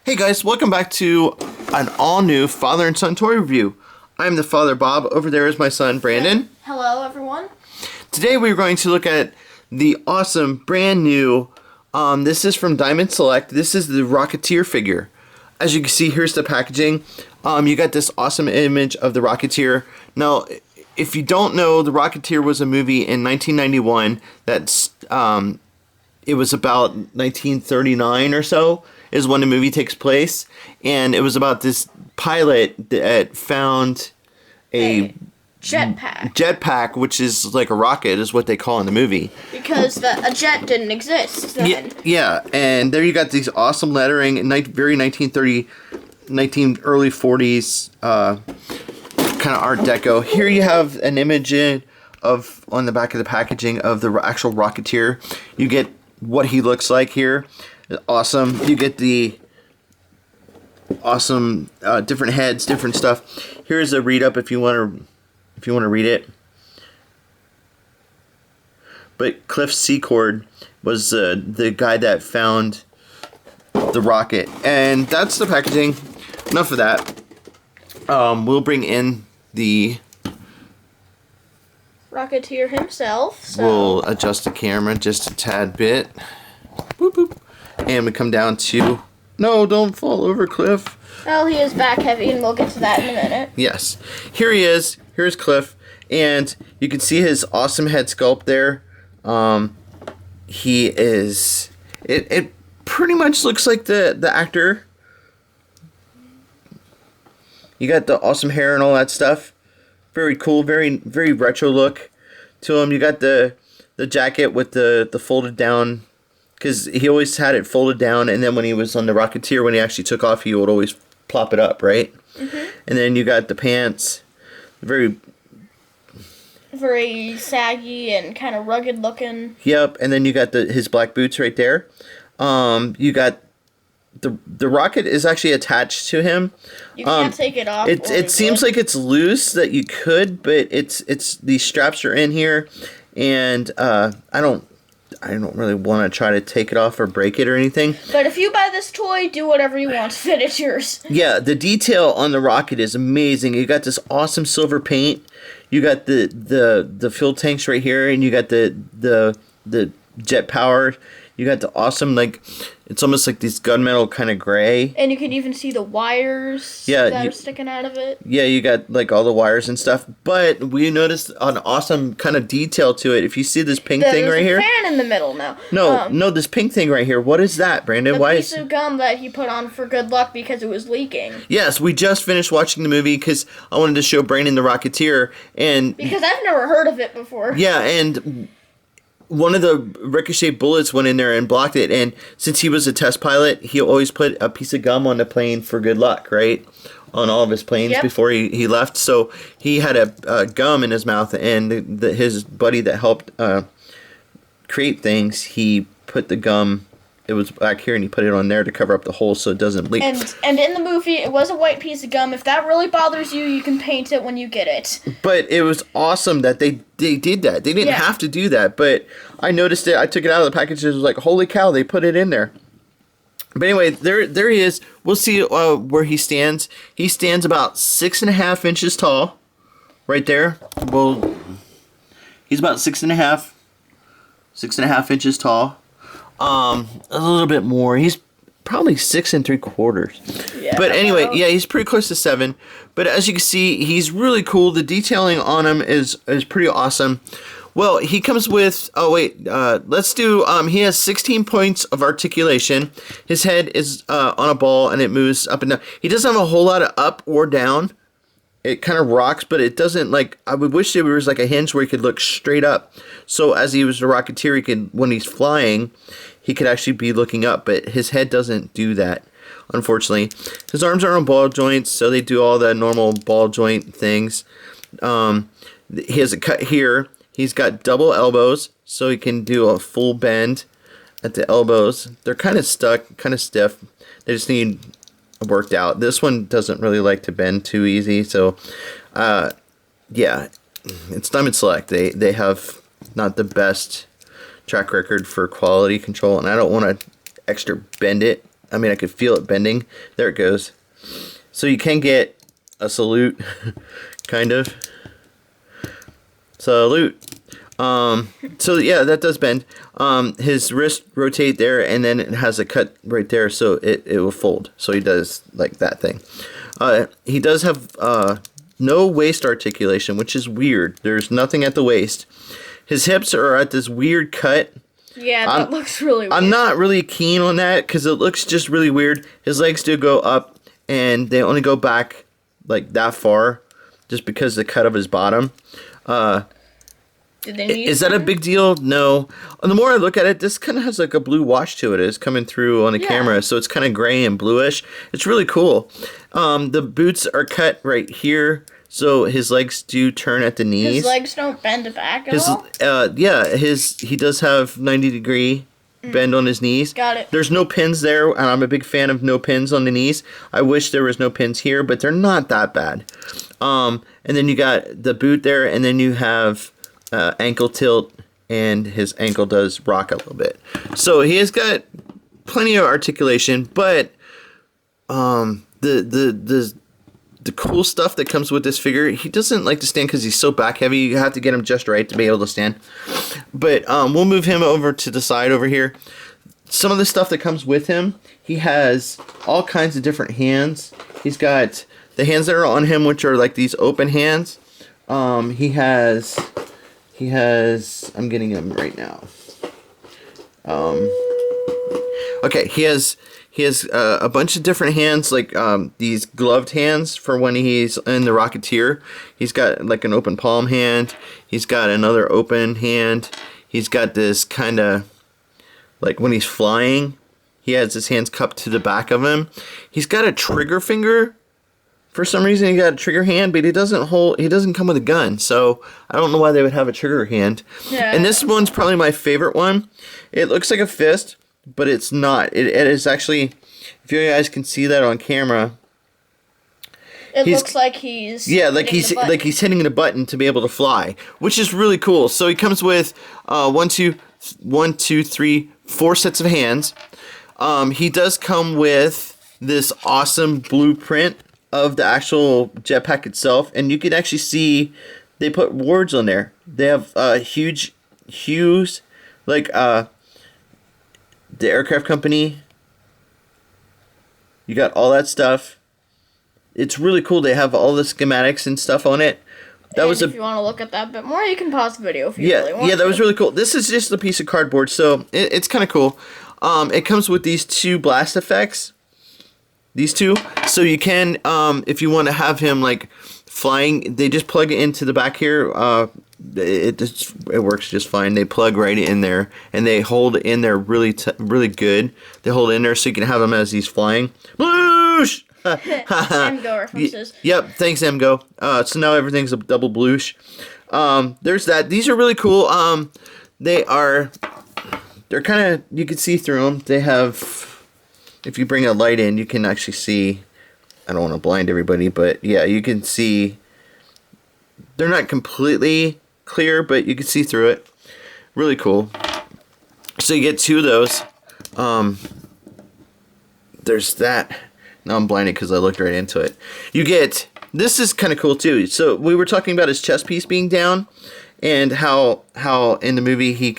Hey guys, welcome back to an all-new father and son toy review. I'm the father, Bob. Over there is my son, Brandon. Hello, everyone. Today we're going to look at the awesome, brand new, this is from Diamond Select. This is the Rocketeer figure. As you can see, here's the packaging. You got this awesome image of the Rocketeer. Now, if you don't know, the Rocketeer was a movie in 1991 that's, it was about 1939 or so. Is when the movie takes place, and it was about this pilot that found a jetpack, which is like a rocket, is what they call in the movie. Because a jet didn't exist then. Yeah, and there you got these awesome lettering, very 1930, early 40s kind of Art Deco. Here you have an image of on the back of the packaging of the actual Rocketeer. You get what he looks like here. Awesome. You get the awesome different heads, different stuff. Here's a read up if you want to read it. But Cliff Secord was the guy that found the rocket, and that's the packaging. Enough of that. We'll bring in the Rocketeer himself. So. We'll adjust the camera just a tad bit. Boop boop. And we come down to... No, don't fall over, Cliff. Well, he is back heavy, and we'll get to that in a minute. Yes. Here he is. Here's Cliff. And you can see his awesome head sculpt there. He is... It pretty much looks like the actor. You got the awesome hair and all that stuff. Very cool. Very, very retro look to him. You got the jacket with the folded down... Because he always had it folded down, and then when he was on the Rocketeer, when he actually took off, he would always plop it up, right? Mm-hmm. And then you got the pants, very saggy and kind of rugged looking. Yep, and then you got his black boots right there. You got the rocket is actually attached to him. You can't take it off. It seems like it's loose that you could, but it's these straps are in here, and I don't really want to try to take it off or break it or anything. But if you buy this toy, do whatever you want to it. It's yours. Yeah, the detail on the rocket is amazing. You got this awesome silver paint. You got the fuel tanks right here, and you got the jet power. You got the awesome, like, it's almost like these gunmetal kind of gray. And you can even see the wires that are sticking out of it. Yeah, you got, like, all the wires and stuff. But we noticed an awesome kind of detail to it. If you see this pink thing right here. There's a fan in the middle now. No, this pink thing right here. What is that, Brandon? The piece of gum that he put on for good luck because it was leaking. Yes, we just finished watching the movie because I wanted to show Brandon the Rocketeer. Because I've never heard of it before. Yeah, and... one of the ricochet bullets went in there and blocked it, and since he was a test pilot, he always put a piece of gum on the plane for good luck, right? On all of his planes before he left. So he had a gum in his mouth, and his buddy that helped create things, he put the gum, it was back here, and he put it on there to cover up the hole so it doesn't leak. And in the movie, it was a white piece of gum. If that really bothers you, you can paint it when you get it. But it was awesome that they did that. They didn't have to do that, but I noticed it. I took it out of the package. It was like, holy cow, they put it in there. But anyway, there he is. We'll see where he stands. He stands about 6.5 inches tall, right there. Well, he's about 6.5 inches tall. A little bit more. He's probably 6 3/4. Yeah. But anyway, yeah, he's pretty close to 7. But as you can see, he's really cool. The detailing on him is pretty awesome. Well, he comes with, let's do, he has 16 points of articulation. His head is on a ball, and it moves up and down. He doesn't have a whole lot of up or down. It kind of rocks, but it doesn't, like, I would wish there was like a hinge where he could look straight up. So as he was a Rocketeer, he could, when he's flying, he could actually be looking up, but his head doesn't do that, unfortunately. His arms are on ball joints, so they do all the normal ball joint things. He has a cut here. He's got double elbows, so he can do a full bend at the elbows. They're kind of stuck, kind of stiff. They just need worked out. This one doesn't really like to bend too easy, so yeah, it's Diamond Select. They have not the best track record for quality control, and I don't want to extra bend it I mean, I could feel it bending. There it goes. So you can get a salute, kind of. Salute. So yeah, that does bend. His wrist rotate there, and then it has a cut right there, so it will fold. So he does like that thing. He does have no waist articulation, which is weird. There's nothing at the waist. His hips are at this weird cut. Yeah, that looks really weird. I'm not really keen on that because it looks just really weird. His legs do go up, and they only go back like that far, just because of the cut of his bottom. Is that a big deal? No. And the more I look at it, this kind of has like a blue wash to it. It's coming through on the camera, so it's kind of gray and bluish. It's really cool. The boots are cut right here, so his legs do turn at the knees. His legs don't bend back at all? He does have 90-degree bend on his knees. Got it. There's no pins there, and I'm a big fan of no pins on the knees. I wish there was no pins here, but they're not that bad. And then you got the boot there, and then you have ankle tilt, and his ankle does rock a little bit. So he has got plenty of articulation, but the cool stuff that comes with this figure, he doesn't like to stand because he's so back heavy. You have to get him just right to be able to stand. But we'll move him over to the side over here. Some of the stuff that comes with him, he has all kinds of different hands. He's got the hands that are on him, which are like these open hands. He has, I'm getting him right now. Okay, he has a bunch of different hands, like these gloved hands for when he's in the Rocketeer. He's got like an open palm hand. He's got another open hand. He's got this kind of, like when he's flying, he has his hands cupped to the back of him. He's got a trigger finger. For some reason, he got a trigger hand, but he doesn't come with a gun, so I don't know why they would have a trigger hand. Yeah. And this one's probably my favorite one. It looks like a fist, but it's not. It is actually, if you guys can see that on camera, it looks like he's like he's hitting the button to be able to fly, which is really cool. So he comes with 4 sets of hands. He does come with this awesome blueprint of the actual jetpack itself, and you can actually see they put words on there. They have huge hues, like the aircraft company. You got all that stuff. It's really cool. They have all the schematics and stuff on it. If you want to look at that a bit more, you can pause the video if you really want to. Yeah, that was really cool. This is just a piece of cardboard, so it's kind of cool. It comes with these 2 blast effects. These 2. So you can, if you want to have him like flying, they just plug it into the back here. It works just fine. They plug right in there, and they hold in there really good. They hold in there so you can have him as he's flying. Bloosh! Emgo references. Yep, thanks Emgo. So now everything's a double bloosh. There's that. These are really cool. They're kind of, you can see through them. They have, if you bring a light in, you can actually see. I don't want to blind everybody, but yeah, you can see. They're not completely clear, but you can see through it. Really cool. So you get 2 of those. There's that. Now I'm blinded because I looked right into it. You get, this is kind of cool too. So we were talking about his chest piece being down, and how in the movie he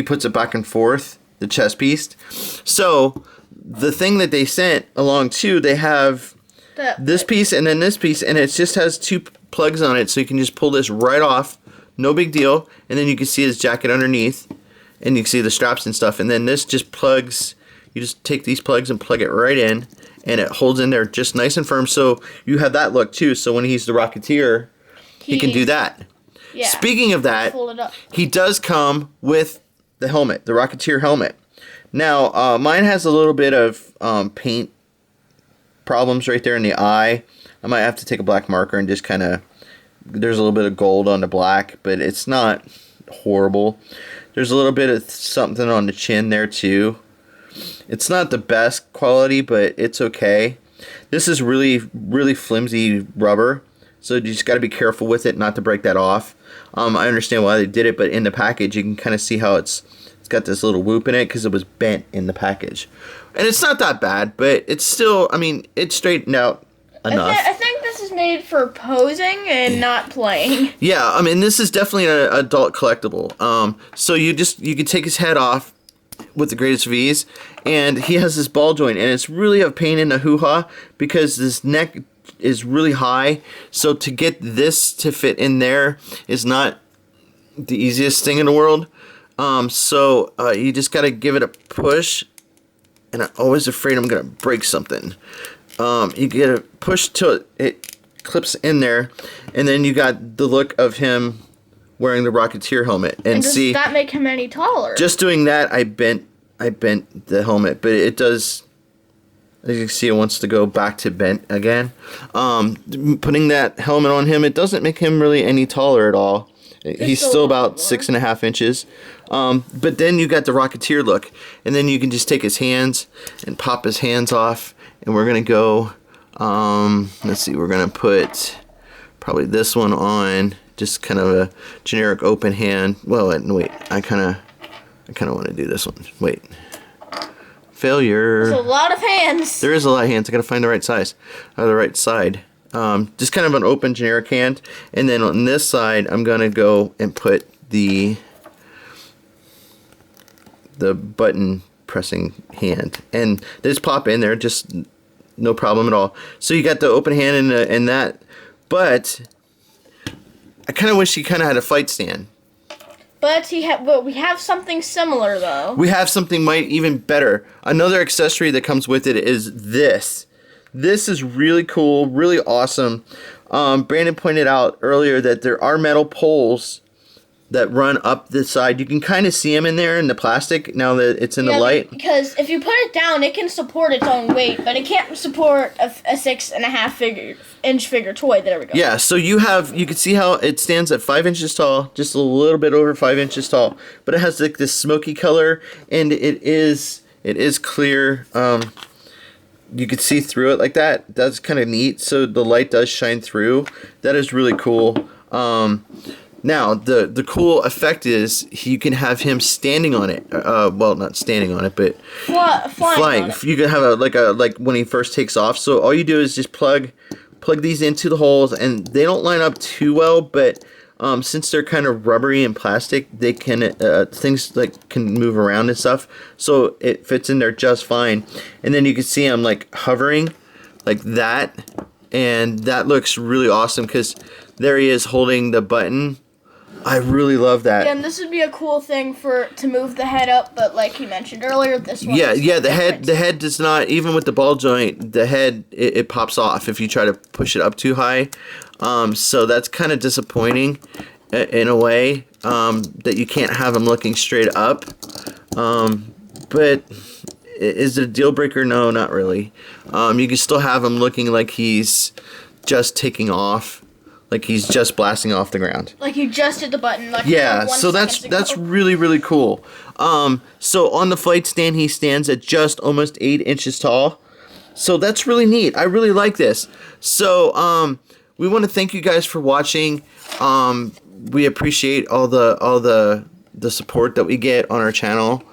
puts it back and forth, the chest piece. So the thing that they sent along too, they have this piece and then this piece, and it just has 2 plugs on it, so you can just pull this right off, no big deal. And then you can see his jacket underneath, and you can see the straps and stuff. And then this just plugs. You just take these plugs and plug it right in, and it holds in there just nice and firm. So you have that look too. So when he's the Rocketeer, he can do that. Yeah. Speaking of that, he does come with the helmet, the Rocketeer helmet. Now, mine has a little bit of paint problems right there in the eye. I might have to take a black marker and just kind of, there's a little bit of gold on the black, but it's not horrible. There's a little bit of something on the chin there too. It's not the best quality, but it's okay. This is really, really flimsy rubber, so you just got to be careful with it not to break that off. I understand why they did it, but in the package you can kind of see how it's got this little whoop in it because it was bent in the package. And it's not that bad, but it's still, I mean, it's straightened out enough. I think this is made for posing and not playing. Yeah, I mean, this is definitely an adult collectible. So you can take his head off with the greatest of ease, and he has this ball joint, and it's really a pain in the hoo-ha because his neck is really high. So to get this to fit in there is not the easiest thing in the world. So you just got to give it a push, and I'm always afraid I'm gonna break something. You get a push till it clips in there, and then you got the look of him wearing the Rocketeer helmet. And does see, that make him any taller? just doing that, I bent the helmet, but it does. As you can see, it wants to go back to bent again. Putting that helmet on him, it doesn't make him really any taller at all. He's still about 6.5 inches. But then you got the Rocketeer look, and then you can just take his hands and pop his hands off, and we're gonna go. Let's see, we're gonna put probably this one on, just kind of a generic open hand. Well, wait, I kind of want to do this one. Wait. Failure. There's a lot of hands. There is a lot of hands. I gotta find the right size, or the right side. Just kind of an open generic hand, and then on this side, I'm gonna go and put the button pressing hand, and they just pop in there, just no problem at all. So you got the open hand and that, but I kind of wish he kind of had a fight stand. But we have something similar though. We have something even better. Another accessory that comes with it is this. This is really cool, really awesome. Brandon pointed out earlier that there are metal poles that run up the side. You can kind of see them in there in the plastic now that it's in the light. Because if you put it down, it can support its own weight, but it can't support a 6.5 inch figure toy. There we go. Yeah, so you can see how it stands at 5 inches tall, just a little bit over 5 inches tall, but it has like this smoky color, and it is clear. You could see through it like that. That's kind of neat. So the light does shine through. That is really cool. Now the cool effect is you can have him standing on it. Well, not standing on it, but flying. You can have like when he first takes off. So all you do is just plug these into the holes, and they don't line up too well, but since they're kind of rubbery and plastic, they can things like can move around and stuff, so it fits in there just fine. And then you can see I'm like hovering like that, and that looks really awesome because there he is holding the button. I really love that. Yeah, and this would be a cool thing to move the head up, but like you mentioned earlier, this one. Yeah. The head does not, even with the ball joint, the head it pops off if you try to push it up too high. So that's kind of disappointing in a way, that you can't have him looking straight up. But is it a deal breaker? No, not really. You can still have him looking like he's just taking off. Like he's just blasting off the ground. Like you just hit the button. Like yeah, so that's really, really cool. So on the flight stand, he stands at just almost 8 inches tall. So that's really neat. I really like this. So we want to thank you guys for watching. We appreciate all the support that we get on our channel.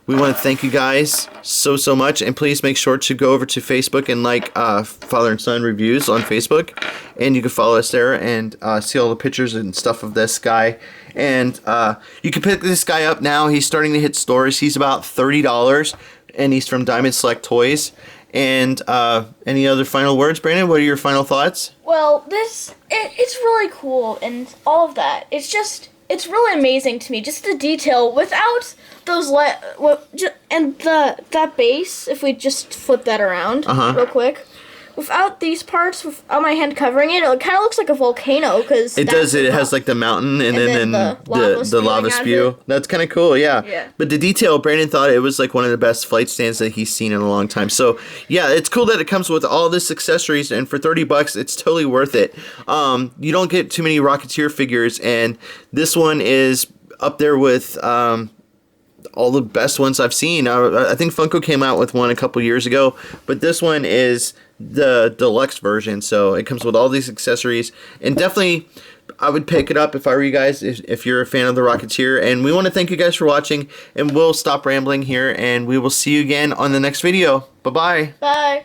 We want to thank you guys so much, and please make sure to go over to Facebook and like Father and Son Reviews on Facebook, and you can follow us there and see all the pictures and stuff of this guy. And you can pick this guy up now. He's starting to hit stores. He's about $30, and he's from Diamond Select Toys. And any other final words, Brandon? What are your final thoughts? Well, it's really cool and all of that. It's really amazing to me, just the detail without those and that base. If we just flip that around real quick, without these parts, without my hand covering it, it kind of looks like a volcano because it does. It has like the mountain and then the lava spew. That's kind of cool, yeah. But the detail, Brandon thought it was like one of the best flight stands that he's seen in a long time. So yeah, it's cool that it comes with all this accessories, and for $30, it's totally worth it. You don't get too many Rocketeer figures, and this one is up there with all the best ones I've seen. I think Funko came out with one a couple years ago, but this one is the deluxe version, so it comes with all these accessories, and definitely I would pick it up if I were you guys, if you're a fan of the Rocketeer. And we want to thank you guys for watching, and we'll stop rambling here, and we will see you again on the next video. Bye-bye. Bye.